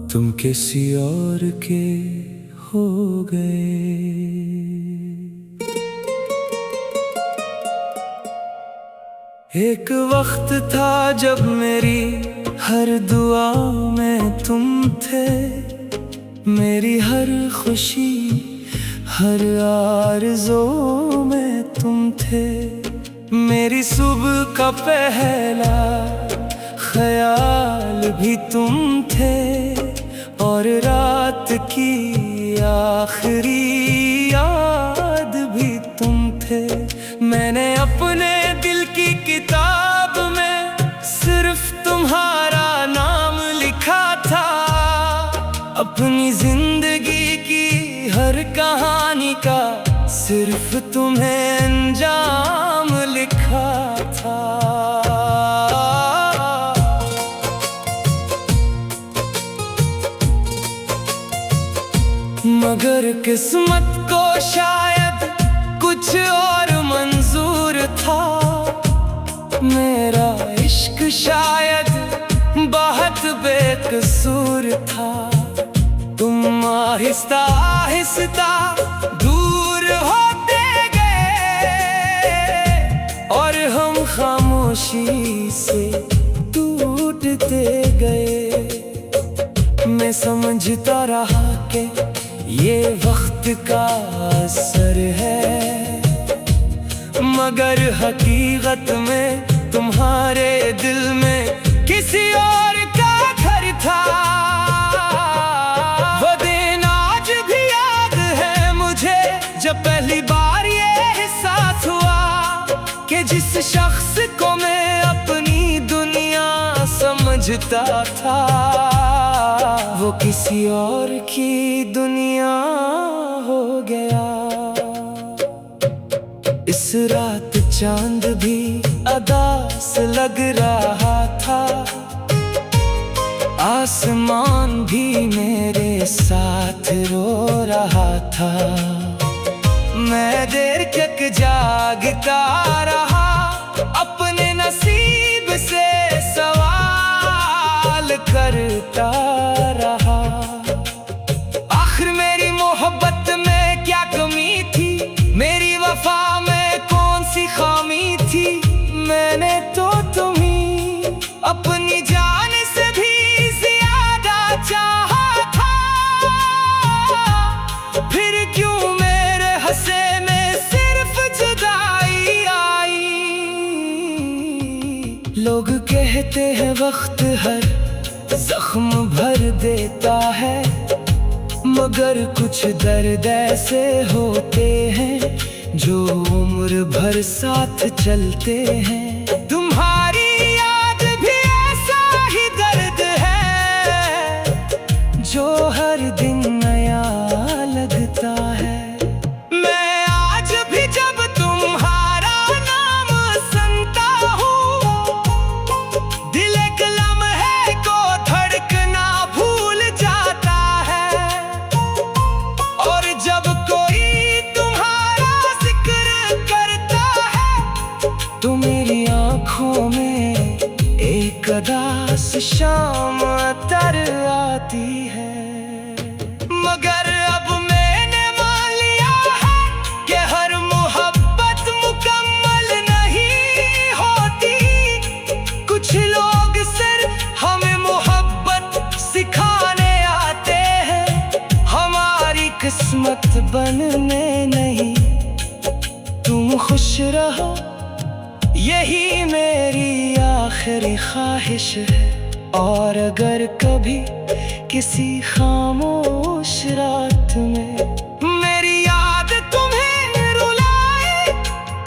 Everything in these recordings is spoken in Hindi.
तुम किसी और के हो गए। एक वक्त था जब मेरी हर दुआ में तुम थे, मेरी हर खुशी हर आरज़ू में तुम थे। मेरी सुबह का पहला ख्याल भी तुम थे और रात की आखिरी याद भी तुम थे। मैंने अपने दिल की किताब में सिर्फ तुम्हारा नाम लिखा था, अपनी जिंदगी की हर कहानी का सिर्फ तुम्हें अंजाम लिखा था। मगर किस्मत को शायद कुछ और मंजूर था, मेरा इश्क शायद बहुत बेकसूर था। तुम आहिस्ता आहिस्ता दूर होते गए और हम खामोशी से टूटते गए। मैं समझता रहा कि ये वक्त का असर है, मगर हकीकत में तुम्हारे दिल में किसी और का घर था। वो दिन आज भी याद है मुझे, जब पहली बार ये एहसास हुआ कि जिस शख्स को मैं अपनी दुनिया समझता था वो किसी और की दुनिया हो गया। इस रात चांद भी उदास लग रहा था, आसमान भी मेरे साथ रो रहा था। मैं देर तक जागता रहा, अपने नसीब से सवाल करता रहा। आखिर मेरी मोहब्बत में क्या कमी थी, मेरी वफा में कौन सी खामी थी। मैंने तो तुम्हीं अपनी जान से भी ज्यादा चाहा था, फिर क्यों मेरे हंसे में सिर्फ जुदाई आई। लोग कहते हैं वक्त हर जख्म भर देता है, मगर कुछ दर्द ऐसे होते हैं जो उम्र भर साथ चलते हैं। तुम्हारी याद भी ऐसा ही दर्द है जो हर दिन नया लगता है। मैं आज भी जब तुम्हारा नाम सुनता हूँ, दिल एक लम्हे को धड़कना भूल जाता है। और जब कोई तुम्हारा जिक्र करता है तो मेरी आँखों में एक उदास शाम तर आती है। मगर अब मैंने मान लिया है कि हर मोहब्बत मुकम्मल नहीं होती। कुछ लोग सिर्फ हमें मोहब्बत सिखाने आते हैं, हमारी किस्मत बनने नहीं। तुम खुश रहो यही मेरी आखिरी ख्वाहिश है, और अगर कभी किसी खामोश रात में मेरी याद तुम्हें रुलाए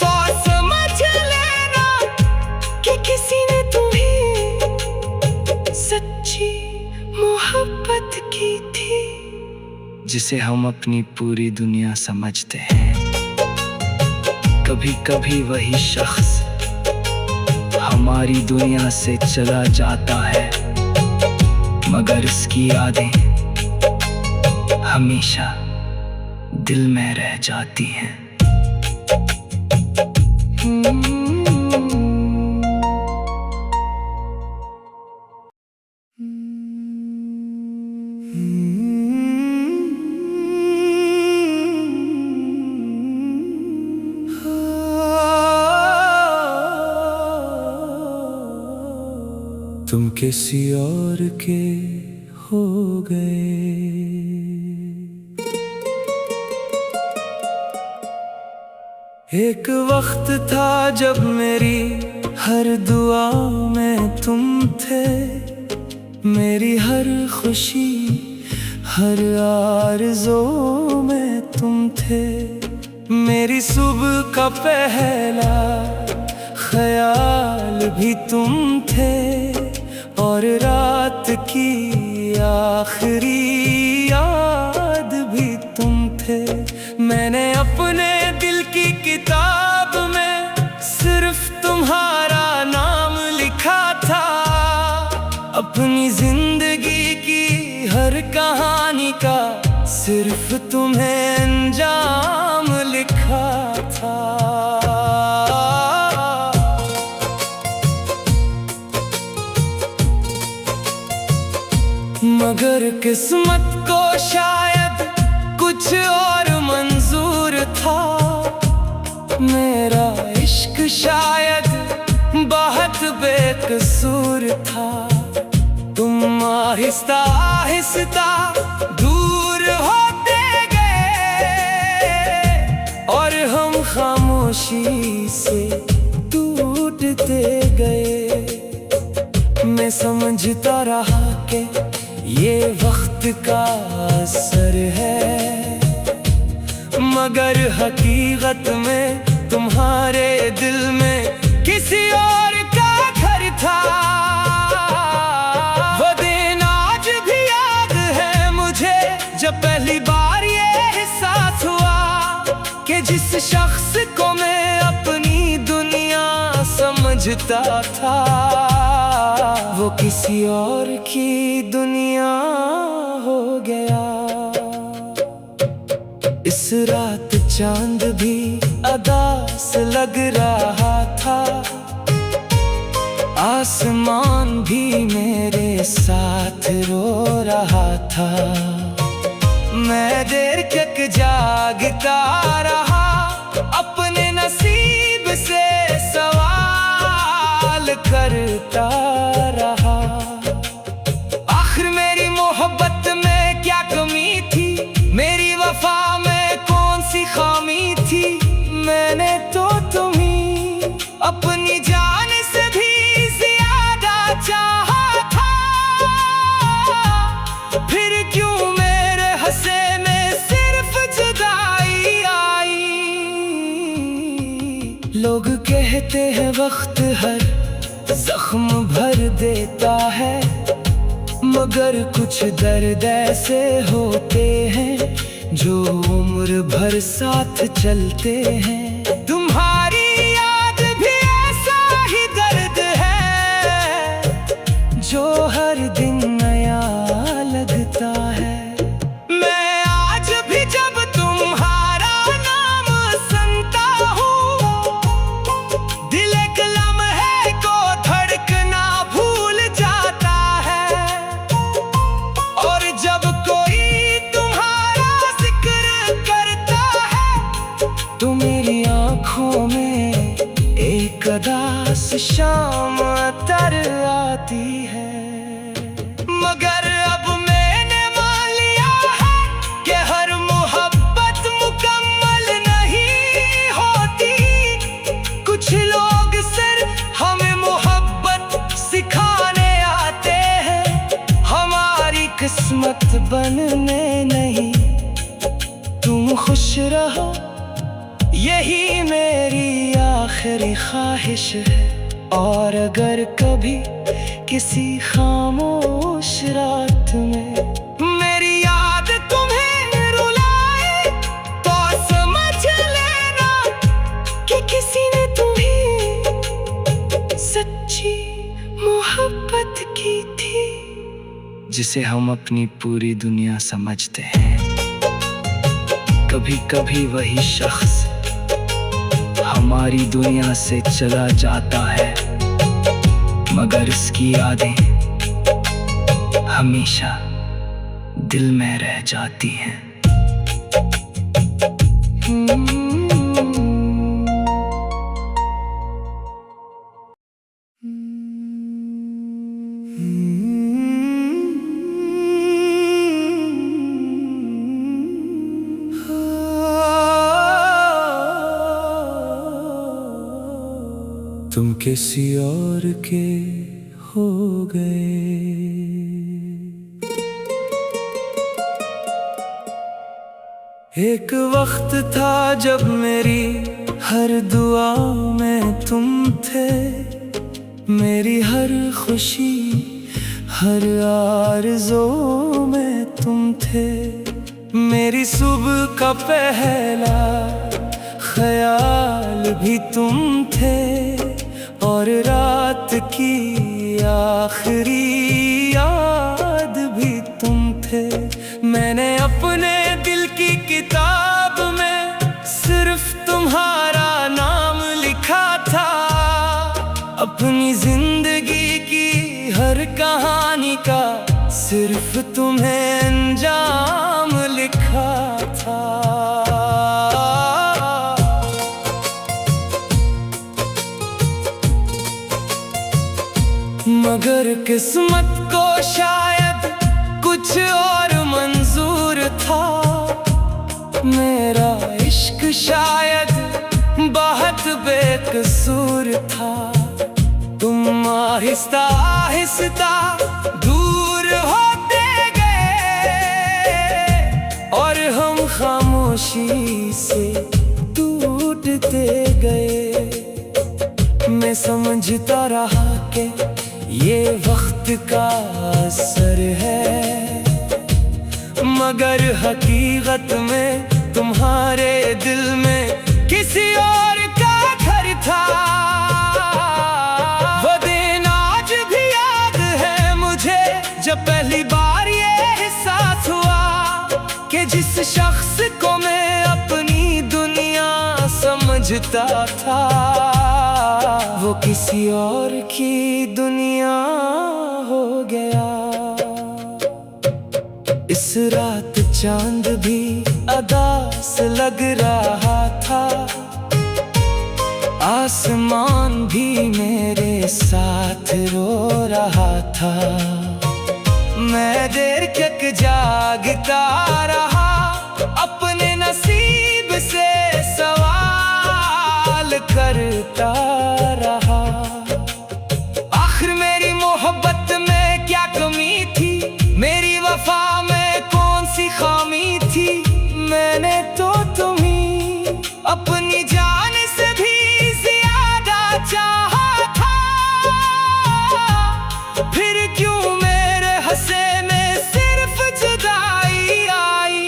तो समझ लेना कि किसी ने तुम्हें सच्ची मोहब्बत की थी, जिसे हम अपनी पूरी दुनिया समझते हैं। कभी कभी वही शख्स हमारी दुनिया से चला जाता है, मगर इसकी यादें हमेशा दिल में रह जाती हैं। तुम किसी और के हो गए। एक वक्त था जब मेरी हर दुआ में तुम थे, मेरी हर खुशी हर आरज़ू में तुम थे। मेरी सुबह का पहला ख्याल भी तुम थे और रात की आखिरी याद भी तुम थे। मैंने अपने दिल की किताब में सिर्फ तुम्हारा नाम लिखा था, अपनी जिंदगी की हर कहानी का सिर्फ तुम्हें अंजाम लिखा था। मगर किस्मत को शायद कुछ और मंजूर था, मेरा इश्क शायद बहुत बेकसूर था। तुम आहिस्ता आहिस्ता दूर होते गए और हम खामोशी से टूटते गए। मैं समझता रहा कि ये वक्त का असर है, मगर हकीकत में तुम्हारे दिल में किसी और का घर था। वो दिन आज भी याद है मुझे, जब पहली बार ये एहसास हुआ कि जिस शख्स को मैं अपनी दुनिया समझता था, वो किसी और की दुनिया हो गया। इस रात चांद भी अदास लग रहा था, आसमान भी मेरे साथ रो रहा था। मैं देर तक जागता रहा, अपने नसीब से सवाल करता रहा। आखिर मेरी मोहब्बत में क्या कमी थी, मेरी वफा में कौन सी खामी थी। मैंने तो तुम्हीं अपनी जान से भी ज्यादा चाहा था, फिर क्यों मेरे हंसे में सिर्फ जुदाई आई। लोग कहते हैं वक्त हर जख्म भर देता है, मगर कुछ दर्द ऐसे होते हैं जो उम्र भर साथ चलते हैं। तुम्हारी याद भी ऐसा ही दर्द है जो हर दिन नया लगता है। मैं आज भी जब तुम्हारा नाम सुनता हूँ, दिल एक लम्हे को धड़कना भूल जाता है। और जब कोई तुम्हारा जिक्र करता है, तो मेरी आँखों में एक उदास शाम तर आती है। मगर अब मैंने मान लिया है कि हर मोहब्बत मुकम्मल नहीं होती। कुछ लोग सिर्फ हमें मोहब्बत सिखाने आते हैं, हमारी किस्मत बनने नहीं। तुम खुश रहो, यही मेरी आखिरी ख्वाहिश है। और अगर कभी किसी खामोश रात में मेरी याद तुम्हें रुलाए, तो समझ लेना कि किसी ने तुम्हें सच्ची मोहब्बत की थी, जिसे हम अपनी पूरी दुनिया समझते हैं। कभी कभी वही शख्स हमारी दुनिया से चला जाता है, मगर इसकी यादें हमेशा दिल में रह जाती हैं। तुम किसी और के हो गए। एक वक्त था जब मेरी हर दुआ में तुम थे, मेरी हर खुशी हर आरज़ू में तुम थे। मेरी सुबह का पहला ख्याल भी तुम थे, और रात की आखिरी याद भी तुम थे। मैंने अपने दिल की किताब में सिर्फ तुम्हारा नाम लिखा था, अपनी जिंदगी की हर कहानी का सिर्फ तुम्हें अंजाम लिखा था। मगर किस्मत को शायद कुछ और मंजूर था, मेरा इश्क शायद बहुत बेकसूर था। तुम आहिस्ता आहिस्ता दूर होते गए, और हम खामोशी से टूटते गए। मैं समझता रहा कि ये वक्त का असर है, मगर हकीकत में तुम्हारे दिल में किसी और का घर था। वो दिन आज भी याद है मुझे, जब पहली बार ये एहसास हुआ कि जिस शख्स को मैं अपनी दुनिया समझता था, वो किसी और की दुनिया हो गया। इस रात चांद भी उदास लग रहा था, आसमान भी मेरे साथ रो रहा था। मैं देर तक जागता रहा, अपने नसीब से सवाल करता रहा। आखिर मेरी मोहब्बत में क्या कमी थी, मेरी वफा में कौन सी खामी थी। मैंने तो तुम्हीं अपनी जान से भी ज्यादा चाहा था, फिर क्यों मेरे हंसे में सिर्फ जुदाई आई।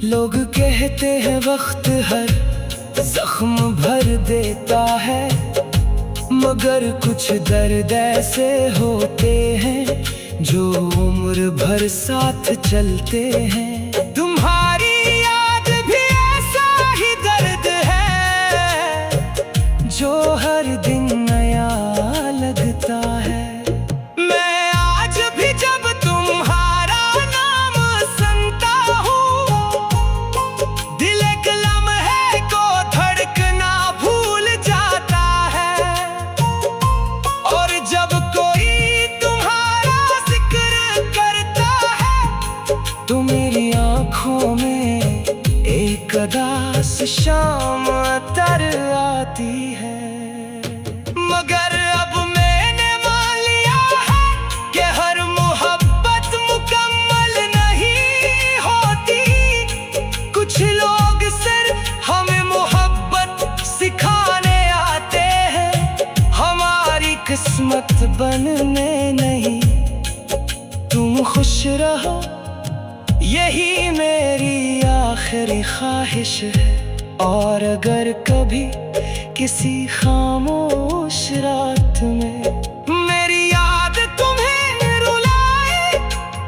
लोग कहते हैं वक्त हर जख्म भर देता है, मगर कुछ दर्द ऐसे होते हैं जो उम्र भर साथ चलते हैं। तुम्हारी याद भी ऐसा ही दर्द है जो हर दिन नया लगता है। मैं आज भी जब तुम्हारा नाम सुनता हूँ, दिल एक लम्हे को धड़कना भूल जाता है। और जब कोई तुम्हारा जिक्र करता है, तो मेरी आँखों में एक उदास शाम तर आती है। मगर अब मैंने मान लिया है कि हर मोहब्बत मुकम्मल नहीं होती। कुछ लोग सिर्फ हमें मोहब्बत सिखाने आते हैं, हमारी किस्मत बनने नहीं। तुम खुश रहो, यही मेरी आखिरी ख्वाहिश है। और अगर कभी किसी खामोश रात में मेरी याद तुम्हें रुलाए,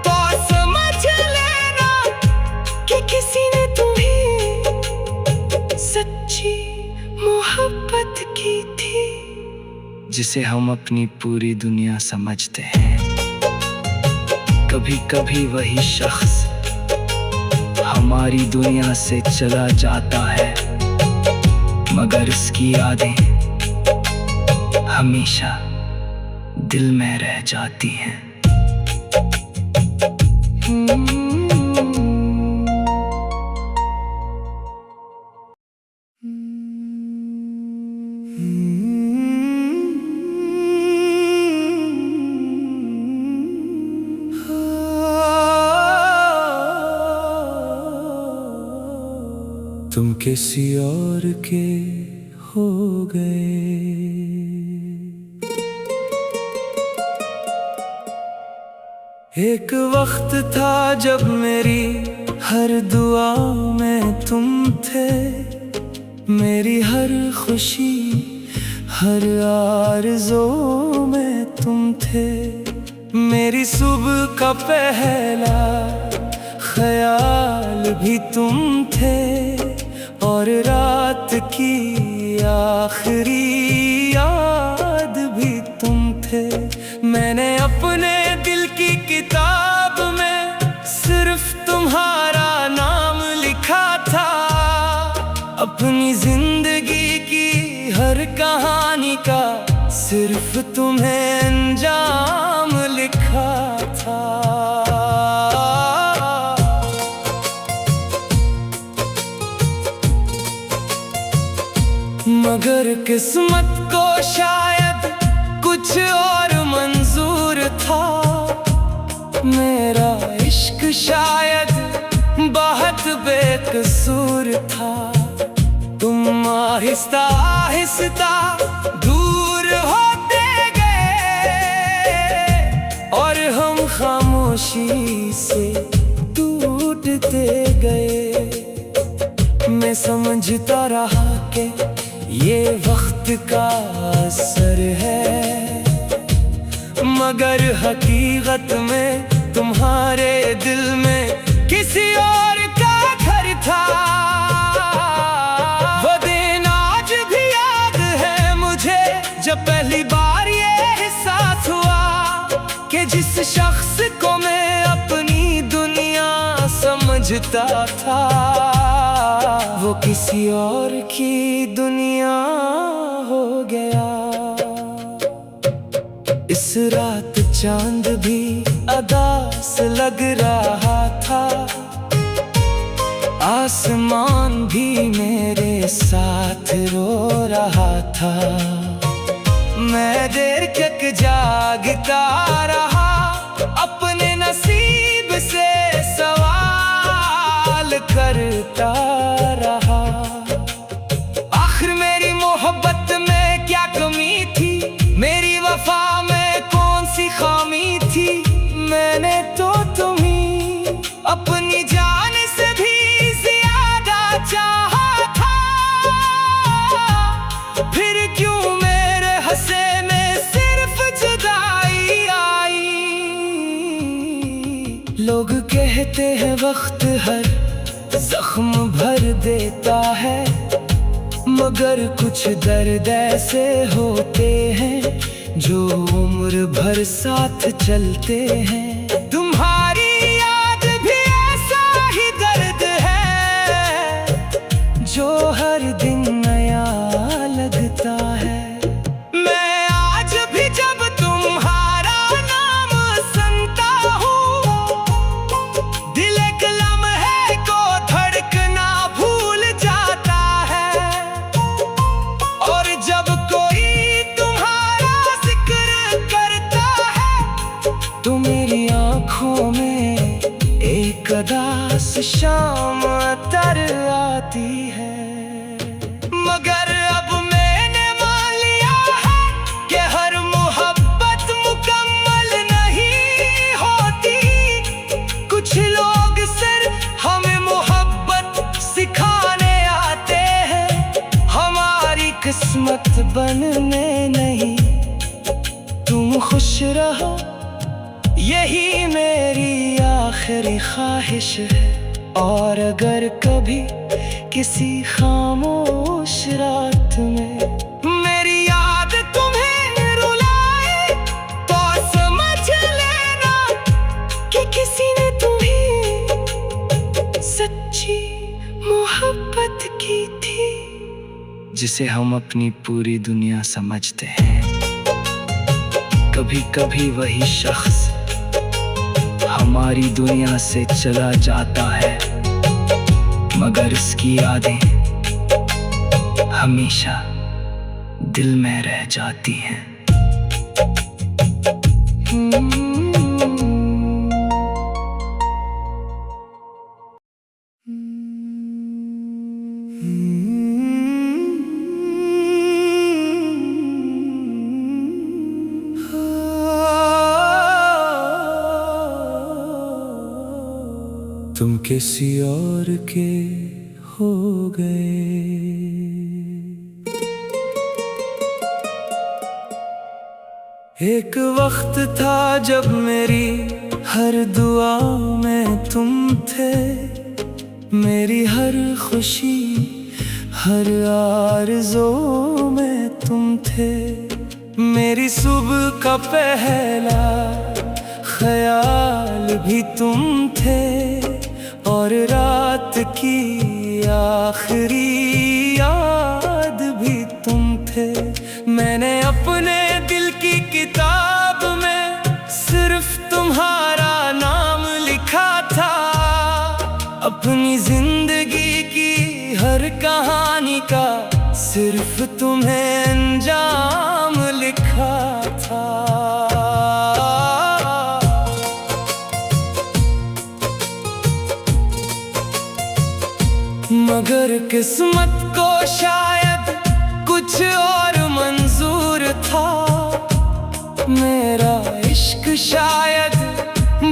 तो समझ लेना कि जिसे हम अपनी पूरी दुनिया समझते हैं। कभी कभी वही शख्स हमारी दुनिया से चला जाता है, मगर उसकी यादें हमेशा दिल में रह जाती हैं। तुम किसी और के हो गए। एक वक्त था जब मेरी हर दुआ में तुम थे, मेरी हर खुशी हर आरज़ू में तुम थे। मेरी सुबह का पहला ख्याल भी तुम थे, और रात की आखिरी याद भी तुम थे। मैंने अपने दिल की किताब में सिर्फ तुम्हारा नाम लिखा था, अपनी जिंदगी की हर कहानी का सिर्फ तुम्हें अंजाम लिखा था। मगर किस्मत को शायद कुछ और मंजूर था, मेरा इश्क शायद बहुत बेकसूर था। तुम आहिस्ता आहिस्ता दूर होते गए, और हम खामोशी से टूटते गए। मैं समझता रहा कि ये वक्त का असर है, मगर हकीकत में तुम्हारे दिल में किसी और का घर था। वो दिन आज भी याद है मुझे, जब पहली बार ये एहसास हुआ कि जिस शख्स को मैं अपनी दुनिया समझता था, वो किसी और की दुनिया हो गया। इस रात चांद भी अदास लग रहा था, आसमान भी मेरे साथ रो रहा था। मैं देर तक जागता रहा, अपने नसीब से सवाल करता रहा। आखिर मेरी मोहब्बत में क्या कमी थी, मेरी वफा में कौन सी खामी थी। मैंने तो तुम्हीं अपनी जान से भी ज्यादा चाहा था, फिर क्यों मेरे हंसे में सिर्फ जुदाई आई। लोग कहते हैं वक्त हर जख्म भर देता है, मगर कुछ दर्द ऐसे होते हैं जो उम्र भर साथ चलते हैं। तुम्हारी याद भी ऐसा ही दर्द है जो हर दिन नया लगता है। मैं आज भी जब तुम्हारा नाम सुनता हूँ, दिल एक लम्हे को धड़कना भूल जाता है, और जब कोई तुम्हारा जिक्र करता है तो मेरी आँखों में एक उदास शाम तर आती है। मगर अब मैंने मान लिया है कि हर मोहब्बत मुकम्मल नहीं होती। कुछ लोग सिर्फ हमें मोहब्बत सिखाने आते हैं, हमारी किस्मत बनने नहीं। तुम खुश रहो, यही मेरी आखिरी ख्वाहिश है। और अगर कभी किसी खामोश रात में मेरी याद तुम्हें किसी ने तुम्हें सच्ची मोहब्बत की थी, जिसे हम अपनी पूरी दुनिया समझते हैं। कभी कभी वही शख्स हमारी दुनिया से चला जाता है, मगर इसकी यादें हमेशा दिल में रह जाती हैं। तुम किसी और के हो गए। एक वक्त था जब मेरी हर दुआ में तुम थे, मेरी हर खुशी हर आरज़ू में तुम थे। मेरी सुबह का पहला ख्याल भी तुम थे, और रात की आखिरी याद भी तुम थे। मैंने अपने दिल की किताब में सिर्फ तुम्हारा नाम लिखा था, अपनी जिंदगी की हर कहानी का सिर्फ तुम्हें अंजाम लिखा था। मगर किस्मत को शायद कुछ और मंजूर था, मेरा इश्क शायद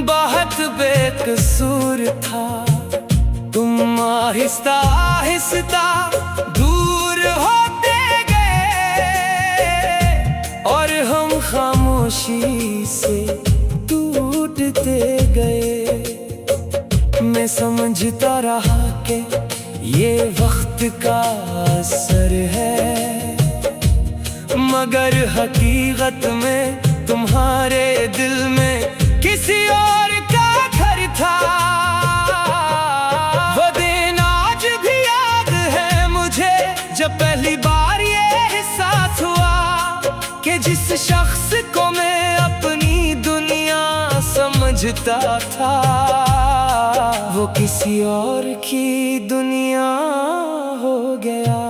बहुत बेकसूर था। तुम आहिस्ता आहिस्ता दूर होते गए, और हम खामोशी से टूटते गए। मैं समझता रहा कि ये वक्त का असर है, मगर हकीकत में तुम्हारे दिल में किसी और का घर था। वो दिन आज भी याद है मुझे, जब पहली बार ये एहसास हुआ कि जिस शख्स को मैं अपनी दुनिया समझता था, वो किसी और की दुनिया हो गया।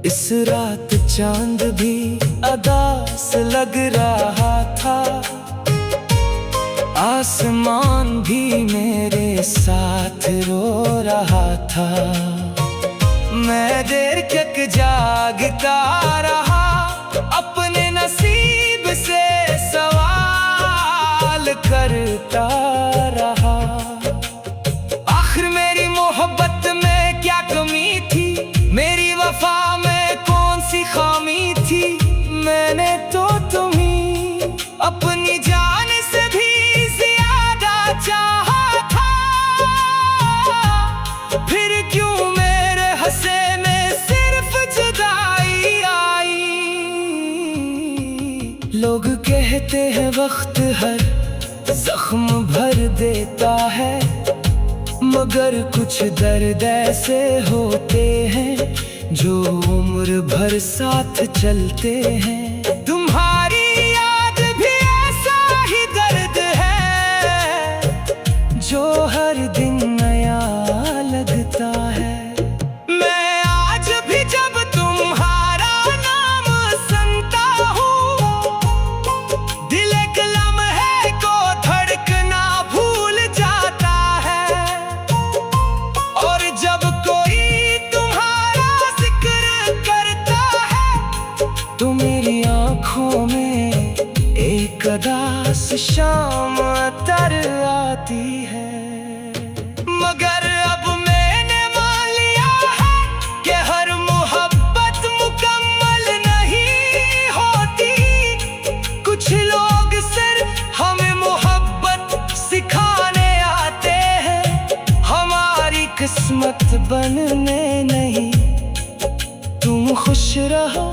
इस रात चांद भी उदास लग रहा था, आसमान भी मेरे साथ रो रहा था। मैं देर तक जागता रहा, अपने नसीब से सवाल करता रहा। आखिर मेरी मोहब्बत में क्या कमी थी, मेरी वफा में कौन सी खामी थी। मैंने तो तुम्हीं अपनी जान से भी ज्यादा चाहा था, फिर क्यों मेरे हंसे में सिर्फ जुदाई आई। लोग कहते हैं वक्त हर जख्म भर देता है, मगर कुछ दर्द ऐसे होते हैं जो उम्र भर साथ चलते हैं। तुम्हारी याद भी ऐसा ही दर्द है जो हर दिन नया लगता है। मैं आज भी जब तुम्हारा नाम सुनता हूँ, दिल एक लम्हे को धड़कना भूल जाता है। और जब कोई तुम्हारा जिक्र करता है, तो मेरी आँखों में एक उदास शाम तर आती है। मगर अब मैंने मान लिया है कि हर मोहब्बत मुकम्मल नहीं होती। कुछ लोग सिर्फ हमें मोहब्बत सिखाने आते हैं, हमारी किस्मत बनने नहीं। तुम खुश रहो,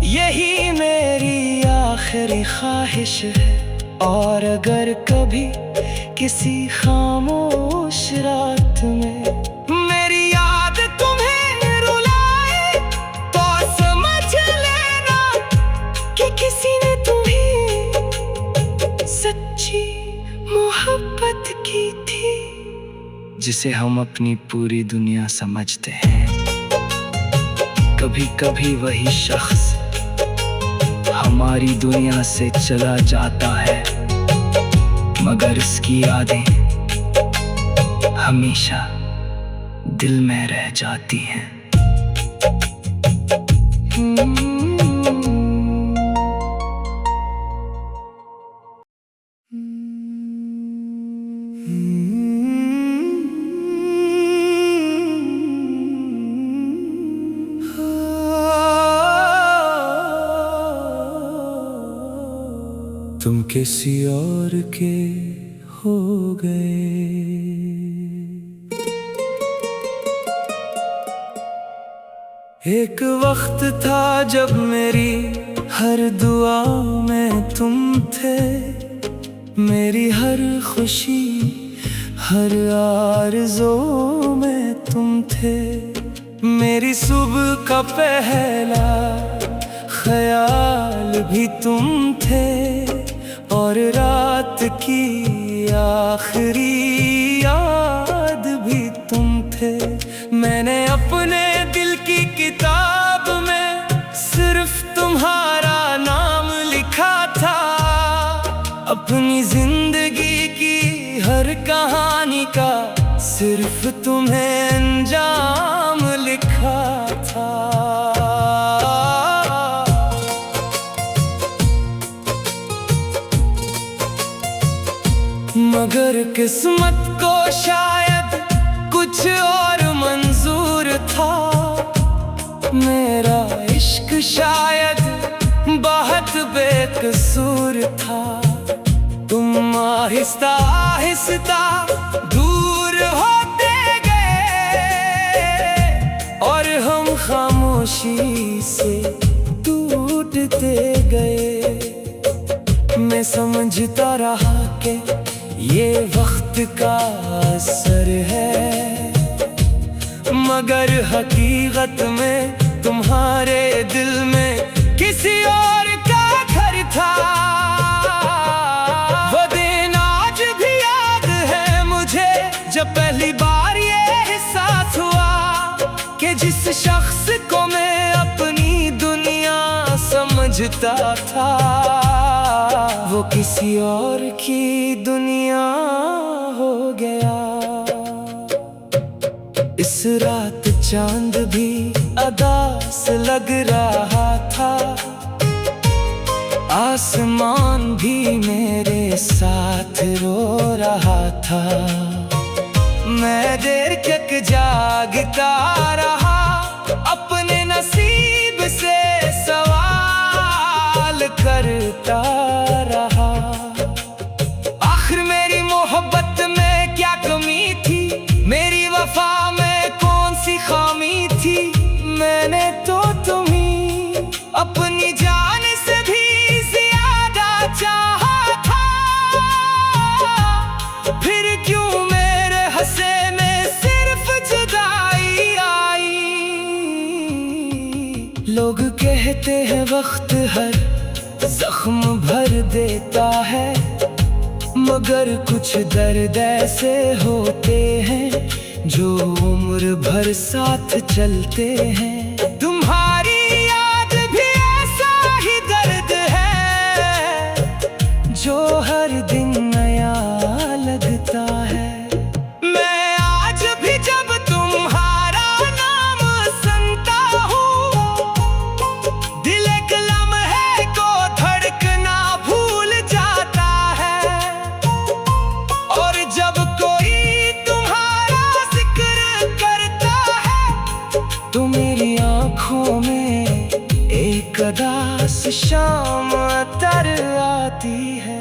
यही मेरी आखिरी ख्वाहिश है। और अगर कभी किसी खामोश रात में मेरी याद तुम्हें रुलाए तो समझ लेना कि किसी ने तुम्हें सच्ची मोहब्बत की थी, जिसे हम अपनी पूरी दुनिया समझते हैं। कभी कभी वही शख्स हमारी दुनिया से चला जाता है, मगर उसकी यादें हमेशा दिल में रह जाती हैं। तुम किसी और के हो गए। एक वक्त था जब मेरी हर दुआ में तुम थे, मेरी हर खुशी हर आरज़ू में तुम थे, मेरी सुबह का पहला ख्याल भी तुम थे, और रात की आखिरी याद भी तुम थे। मैंने अपने दिल की किताब में सिर्फ तुम्हारा नाम लिखा था, अपनी जिंदगी की हर कहानी का सिर्फ तुम्हें अंजाम लिखा था। मगर किस्मत को शायद कुछ और मंजूर था, मेरा इश्क शायद बहुत बेकसूर था। तुम आहिस्ता आहिस्ता दूर होते गए, और हम खामोशी से टूटते गए। मैं समझता रहा कि ये वक्त का असर है, मगर हकीकत में तुम्हारे दिल में किसी और का घर था। वो दिन आज भी याद है मुझे, जब पहली बार ये एहसास हुआ कि जिस शख्स को मैं अपनी दुनिया समझता था, वो किसी और की दुनिया हो गया। इस रात चांद भी अदास लग रहा था, आसमान भी मेरे साथ रो रहा था। मैं देर तक जागता रहा, अपने नसीब से सवाल करता रहा। आखिर मेरी मोहब्बत में क्या कमी थी, मेरी वफा में कौन सी खामी थी। मैंने तो तुम्हीं अपनी जान से भी ज्यादा चाहा था, फिर क्यों मेरे हंसे में सिर्फ जुदाई आई। लोग कहते हैं वक्त हर जख्म भर देता है, मगर कुछ दर्द ऐसे होते हैं जो उम्र भर साथ चलते हैं। तुम्हारी याद भी ऐसा ही दर्द है जो हर दिन नया लगता है। मैं आज भी जब तुम्हारा नाम सुनता हूँ, दिल एक लम्हे को धड़कना भूल जाता है, और जब कोई तुम्हारा जिक्र करता है तो मेरी आँखों में एक उदास शाम तर आती है।